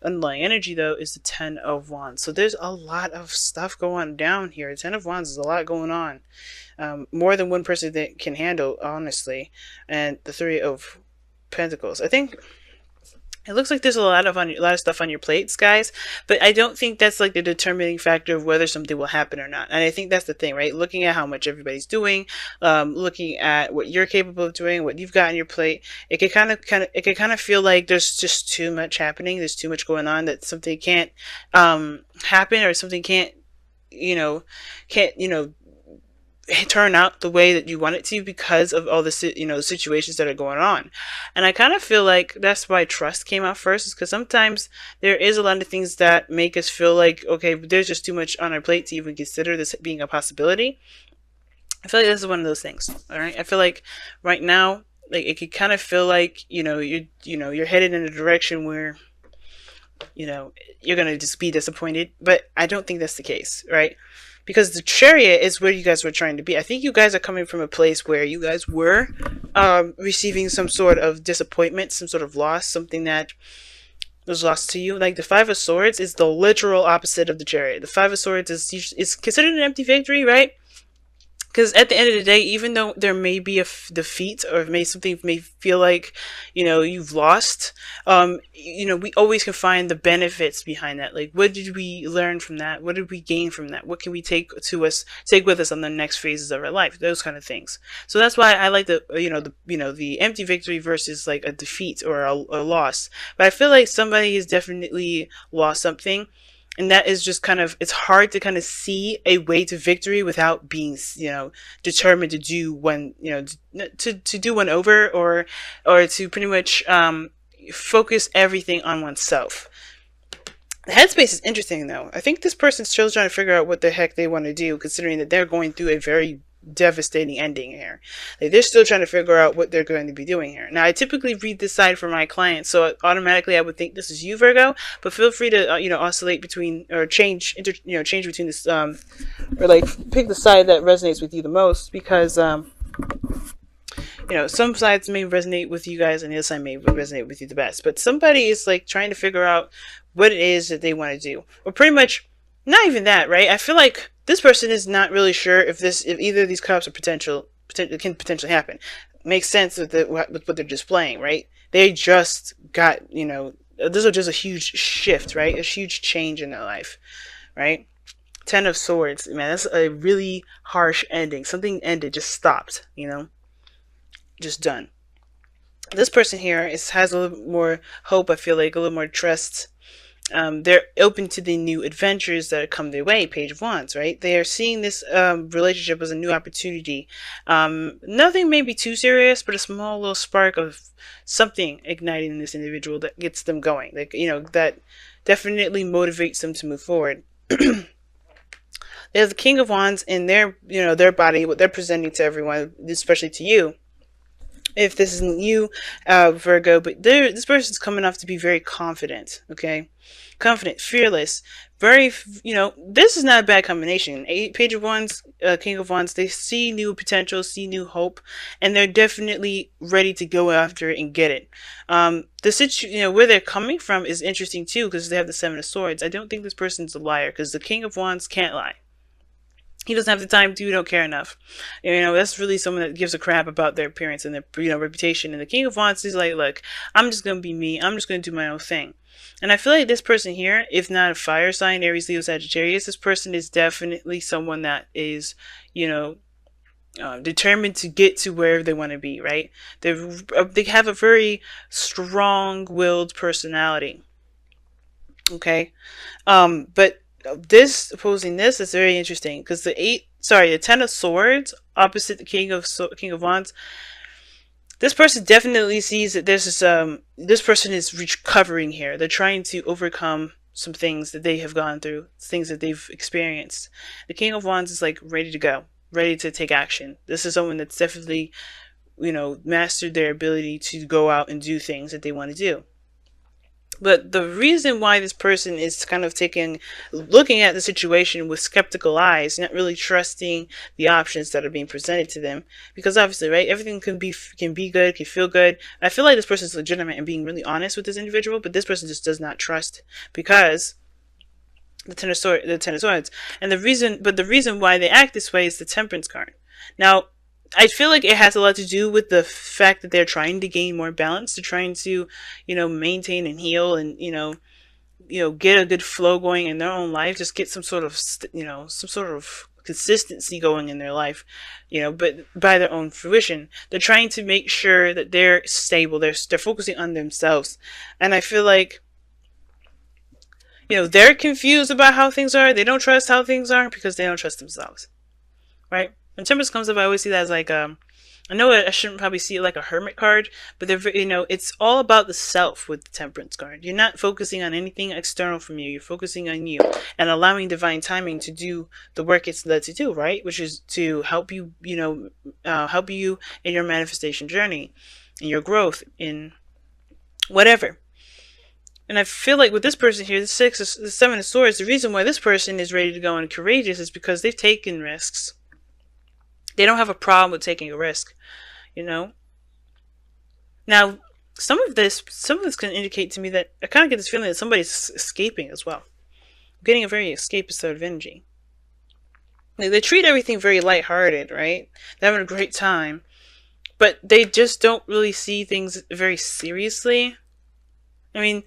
underlying energy though is the Ten of Wands. So there's a lot of stuff going down here. Ten of Wands is a lot going on, more than one person that can handle, honestly. And the Three of Pentacles. I think it looks like there's a lot of stuff on your plates, guys, but I don't think that's like the determining factor of whether something will happen or not. And I think that's the thing, right? Looking at how much everybody's doing, looking at what you're capable of doing, what you've got on your plate, it could it could kind of feel like there's just too much happening. There's too much going on that something can't happen, or something can't turn out the way that you want it to because of all the situations that are going on. And I kind of feel like that's why trust came out first, is because sometimes there is a lot of things that make us feel like, okay, there's just too much on our plate to even consider this being a possibility. I feel like this is one of those things. All right, I feel like right now, like, it could kind of feel like you're headed in a direction where you're gonna just be disappointed, but I don't think that's the case, right? Because the Chariot is where you guys were trying to be. I think you guys are coming from a place where you guys were receiving some sort of disappointment, some sort of loss, something that was lost to you. Like the Five of Swords is the literal opposite of the Chariot. The Five of Swords is considered an empty victory, right? Because at the end of the day, even though there may be a defeat, or something may feel like, you've lost, we always can find the benefits behind that. Like, what did we learn from that? What did we gain from that? What can we take with us on the next phases of our life? Those kind of things. So that's why I like the empty victory versus like a defeat or a loss. But I feel like somebody has definitely lost something. And that is just it's hard to kind of see a way to victory without being, determined to do one, to do one over, or to pretty much focus everything on oneself. The headspace is interesting, though. I think this person's still trying to figure out what the heck they want to do, considering that they're going through a very devastating ending here. Like, they're still trying to figure out what they're going to be doing here. Now, I typically read this side for my clients, so automatically I would think this is you, Virgo. But feel free to oscillate between, or change between this, or like pick the side that resonates with you the most, because some sides may resonate with you guys, and the other side may resonate with you the best. But somebody is like trying to figure out what it is that they want to do, or pretty much not even that, right? I feel like this person is not really sure if either of these cups are can potentially happen. Makes sense with what they're displaying, right? They just got, this is just a huge shift, right? A huge change in their life, right? Ten of Swords, man, that's a really harsh ending. Something ended, just stopped, just done. This person here has a little more hope, I feel like, a little more trust. They're open to the new adventures that come their way. Page of Wands, right? They are seeing this relationship as a new opportunity. Nothing may be too serious, but a small little spark of something igniting in this individual that gets them going. Like, that definitely motivates them to move forward. There's the King of Wands in their body, what they're presenting to everyone, especially to you. If this isn't you, Virgo, but this person's coming off to be very confident, okay? Confident, fearless, very, this is not a bad combination. Page of Wands, King of Wands, they see new potential, see new hope, and they're definitely ready to go after it and get it. Where they're coming from is interesting too, because they have the Seven of Swords. I don't think this person's a liar, because the King of Wands can't lie. He doesn't have the time to, don't care enough. That's really someone that gives a crap about their appearance and their, reputation. And the King of Wands is like, look, I'm just going to be me. I'm just going to do my own thing. And I feel like this person here, if not a fire sign, Aries, Leo, Sagittarius, this person is definitely someone that is, determined to get to where they want to be, right? They have a very strong-willed personality. Okay? But this opposing this is very interesting, because the Ten of Swords opposite the King of Wands. This person definitely sees that this person is recovering here. They're trying to overcome some things that they have gone through, things that they've experienced. The King of Wands is like ready to go, ready to take action. This is someone that's definitely, mastered their ability to go out and do things that they want to do. But the reason why this person is kind of looking at the situation with skeptical eyes, not really trusting the options that are being presented to them, because obviously, right, everything can be good, can feel good. I feel like this person is legitimate and being really honest with this individual, but this person just does not trust because the Ten of Swords, and the reason why they act this way is the Temperance card. Now, I feel like it has a lot to do with the fact that they're trying to gain more balance. They're trying to, maintain and heal, and get a good flow going in their own life. Just get some sort of, consistency going in their life, but by their own fruition. They're trying to make sure that they're stable. They're focusing on themselves, and I feel like, they're confused about how things are. They don't trust how things are because they don't trust themselves, right? When Temperance comes up, I always see that as like, I know I shouldn't probably see it like a hermit card, but it's all about the self with the Temperance card. You're not focusing on anything external from you. You're focusing on you and allowing divine timing to do the work it's led to do, right? Which is to help you, help you in your manifestation journey, in your growth, in whatever. And I feel like with this person here, the Seven of Swords, the reason why this person is ready to go and courageous is because they've taken risks. They don't have a problem with taking a risk, Now, some of this can indicate to me that I kind of get this feeling that somebody's escaping as well. I'm getting a very escapist sort of energy. They treat everything very lighthearted, right? They're having a great time, but they just don't really see things very seriously. I mean,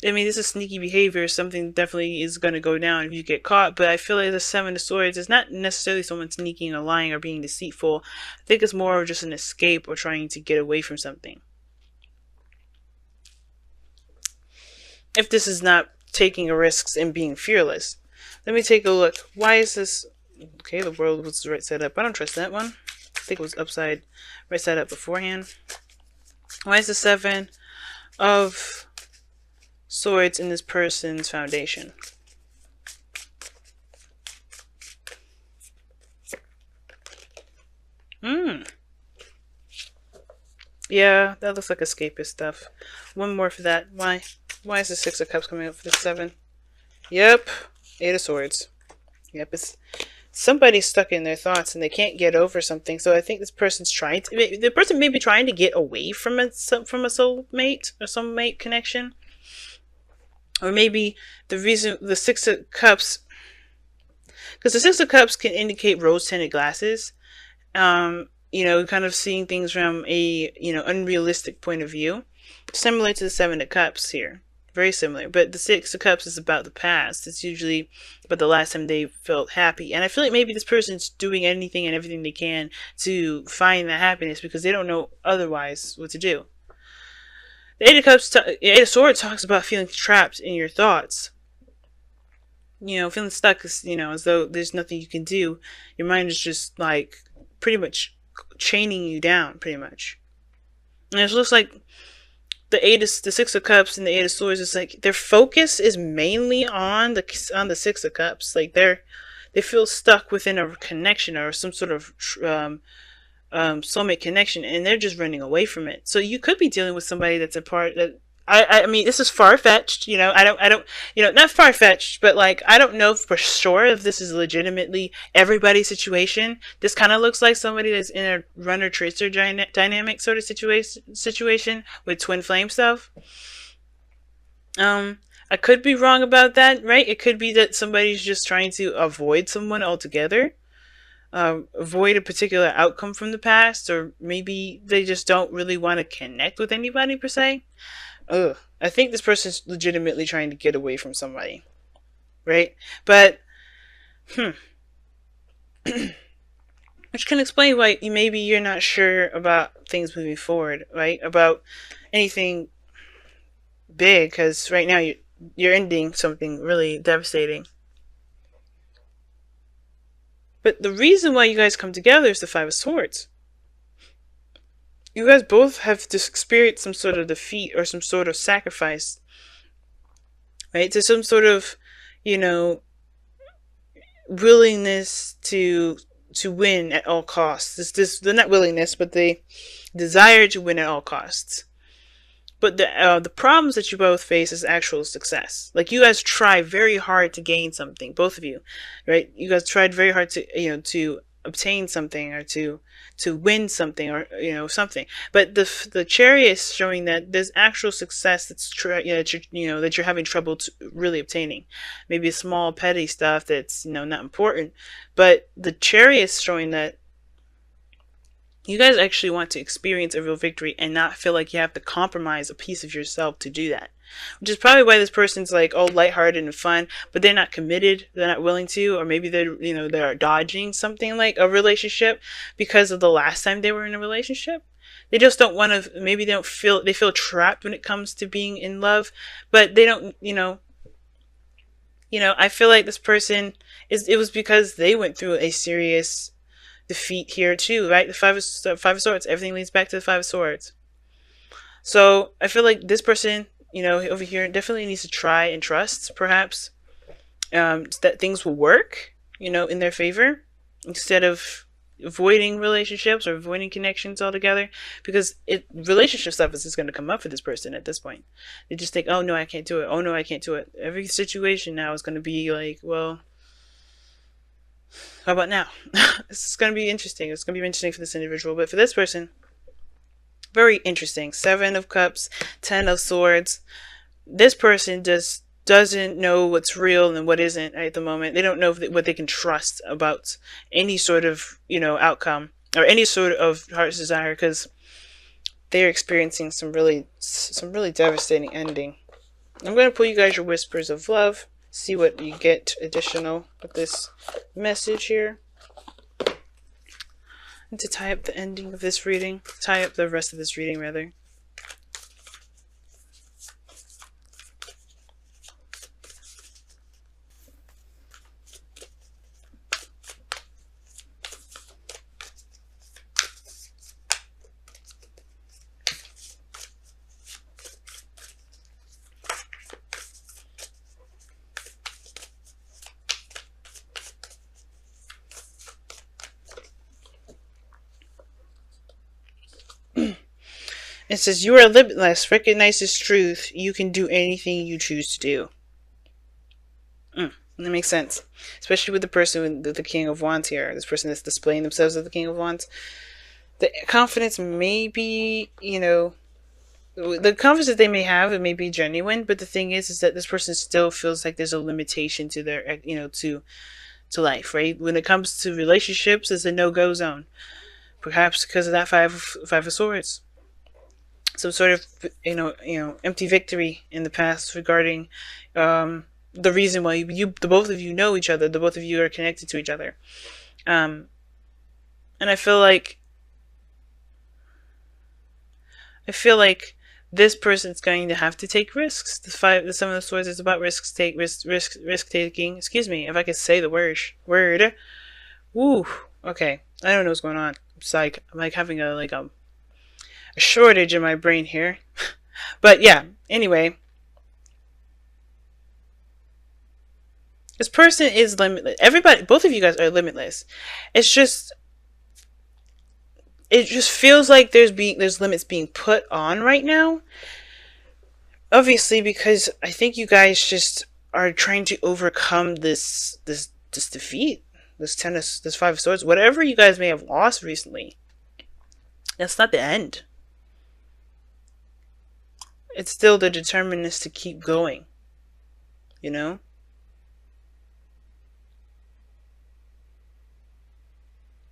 this is sneaky behavior. Something definitely is going to go down if you get caught. But I feel like the Seven of Swords is not necessarily someone sneaking or lying or being deceitful. I think it's more of just an escape or trying to get away from something. If this is not taking risks and being fearless. Let me take a look. Why is this? Okay, the world was right side up. I don't trust that one. I think it was right side up beforehand. Why is the Seven of Swords in this person's foundation? Yeah, that looks like escapist stuff. One more for that. Why is the Six of Cups coming up for the Seven? Yep. Eight of Swords. Yep, it's somebody's stuck in their thoughts and they can't get over something. So I think this person's the person may be trying to get away from a soulmate or soulmate connection. Or maybe the reason the Six of Cups, because the Six of Cups can indicate rose-tinted glasses. Kind of seeing things from a, unrealistic point of view. Similar to the Seven of Cups here. Very similar. But the Six of Cups is about the past. It's usually about the last time they felt happy. And I feel like maybe this person's doing anything and everything they can to find that happiness because they don't know otherwise what to do. The Eight of Swords talks about feeling trapped in your thoughts. Feeling stuck as though there's nothing you can do. Your mind is just like pretty much chaining you down, pretty much. And it looks like the Six of Cups and the Eight of Swords is like their focus is mainly on the Six of Cups. Like they feel stuck within a connection or some sort of soulmate connection, and they're just running away from it. So you could be dealing with somebody that's a part that I mean, this is far-fetched, I don't, not far-fetched, but like, I don't know for sure if this is legitimately everybody's situation. This kind of looks like somebody that's in a runner-tracer dynamic sort of situation with twin flame stuff. I could be wrong about that, right? It could be that somebody's just trying to avoid someone altogether. Avoid a particular outcome from the past, or maybe they just don't really want to connect with anybody per se. I think this person's legitimately trying to get away from somebody, right? But, which can explain why maybe you're not sure about things moving forward, right? About anything big, because right now you're ending something really devastating. But the reason why you guys come together is the Five of Swords. You guys both have just experienced some sort of defeat or some sort of sacrifice, right? To some sort of, willingness to win at all costs. The not willingness, but the desire to win at all costs, But the problems that you both face is actual success. Like, you guys try very hard to gain something, both of you, right? You guys tried very hard to, to obtain something, or to win something, or something. But the Chariot is showing that there's actual success that's that you're having trouble really obtaining. Maybe a small petty stuff that's not important, but the Chariot is showing that you guys actually want to experience a real victory and not feel like you have to compromise a piece of yourself to do that. Which is probably why this person's like all lighthearted and fun, but they're not committed, they're not willing to, or maybe they're dodging something like a relationship because of the last time they were in a relationship. They just don't want to, maybe they feel trapped when it comes to being in love, but they don't, I feel like this person it was because they went through a serious defeat here too, right? The five of swords. Everything leads back to the Five of Swords. So I feel like this person, over here, definitely needs to try and trust, perhaps, that things will work, in their favor, instead of avoiding relationships or avoiding connections altogether. Because relationship stuff is just going to come up for this person at this point. They just think, oh no, I can't do it. Oh no, I can't do it. Every situation now is going to be like, well, how about now? This is going to be interesting. It's going to be interesting for this individual. But for this person, very interesting. 7 of Cups, 10 of Swords. This person just doesn't know what's real and what isn't at the moment. They don't know what they can trust about any sort of, outcome or any sort of heart's desire, because they're experiencing some really devastating ending. I'm going to pull you guys your whispers of love. See what you get additional with this message here. And to tie up the ending of this reading, tie up the rest of this reading, rather. It says, you are limitless. Recognize this truth. You can do anything you choose to do. That makes sense. Especially with the person with the King of Wands here. This person that's displaying themselves as the King of Wands. The confidence may be, the confidence that they may have, it may be genuine. But the thing is that this person still feels like there's a limitation to their, to life, right? When it comes to relationships, it's a no-go zone. Perhaps because of that five of Swords. Some sort of empty victory in the past regarding the reason why the both of you know each other, the both of you are connected to each other, and I feel like this person's going to have to take risks. The 7 of Swords is about risk taking. Excuse me, if I could say the word. Woo. Okay, I don't know what's going on. It's like I'm like having a shortage in my brain here. But yeah, anyway, this person is limitless. Everybody, both of you guys are limitless. It just feels like there's limits being put on right now. Obviously, because I think you guys just are trying to overcome this defeat, this 5 of Swords, whatever you guys may have lost recently. That's not the end. It's still the determinedness to keep going.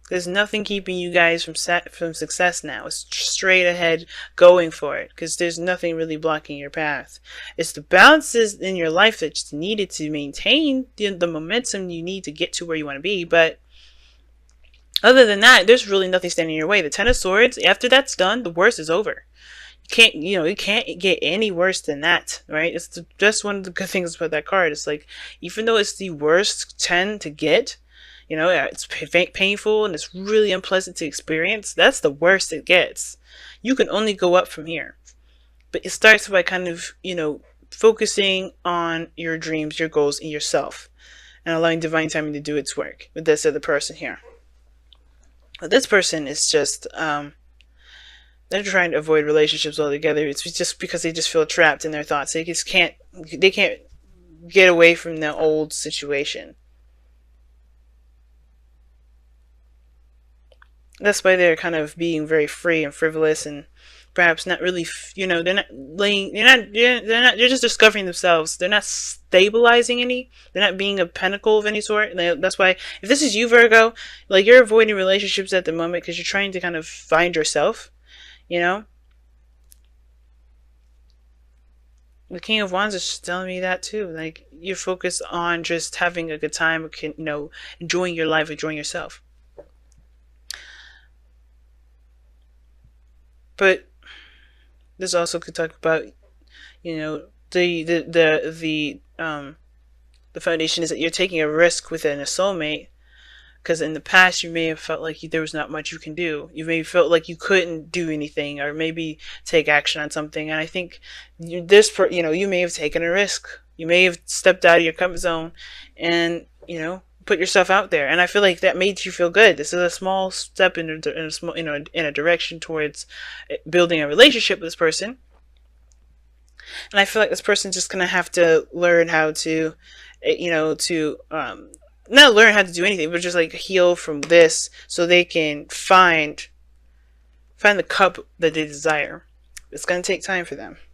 There's nothing keeping you guys from success now. It's straight ahead going for it, because there's nothing really blocking your path. It's the balances in your life that's needed to maintain the momentum you need to get to where you want to be. But other than that, there's really nothing standing in your way. The 10 of Swords, after that's done, the worst is over. It can't get any worse than that, right? It's just one of the good things about that card. It's like, even though it's the worst 10 to get, it's painful and it's really unpleasant to experience, that's the worst it gets. You can only go up from here. But it starts by kind of, focusing on your dreams, your goals, and yourself, and allowing divine timing to do its work with this other person here. But this person is just, They're trying to avoid relationships altogether. It's just because they just feel trapped in their thoughts. They can't get away from the old situation. That's why they're kind of being very free and frivolous, and perhaps not really, they're not laying, they're not, they're just discovering themselves. They're not stabilizing any, they're not being a pinnacle of any sort. That's why, if this is you, Virgo, like, you're avoiding relationships at the moment because you're trying to kind of find yourself, you know? The King of Wands is telling me that too. Like, you're focused on just having a good time, enjoying your life, enjoying yourself. But this also could talk about, you know, the foundation is that you're taking a risk within a soulmate, because in the past you may have felt like there was not much you can do. You may have felt like you couldn't do anything, or maybe take action on something. And I think you may have taken a risk. You may have stepped out of your comfort zone, and put yourself out there. And I feel like that made you feel good. This is a small step in a direction towards building a relationship with this person. And I feel like this person's just gonna have to learn how to, to not learn how to do anything, but just like heal from this, so they can find the cup that they desire. It's gonna take time for them.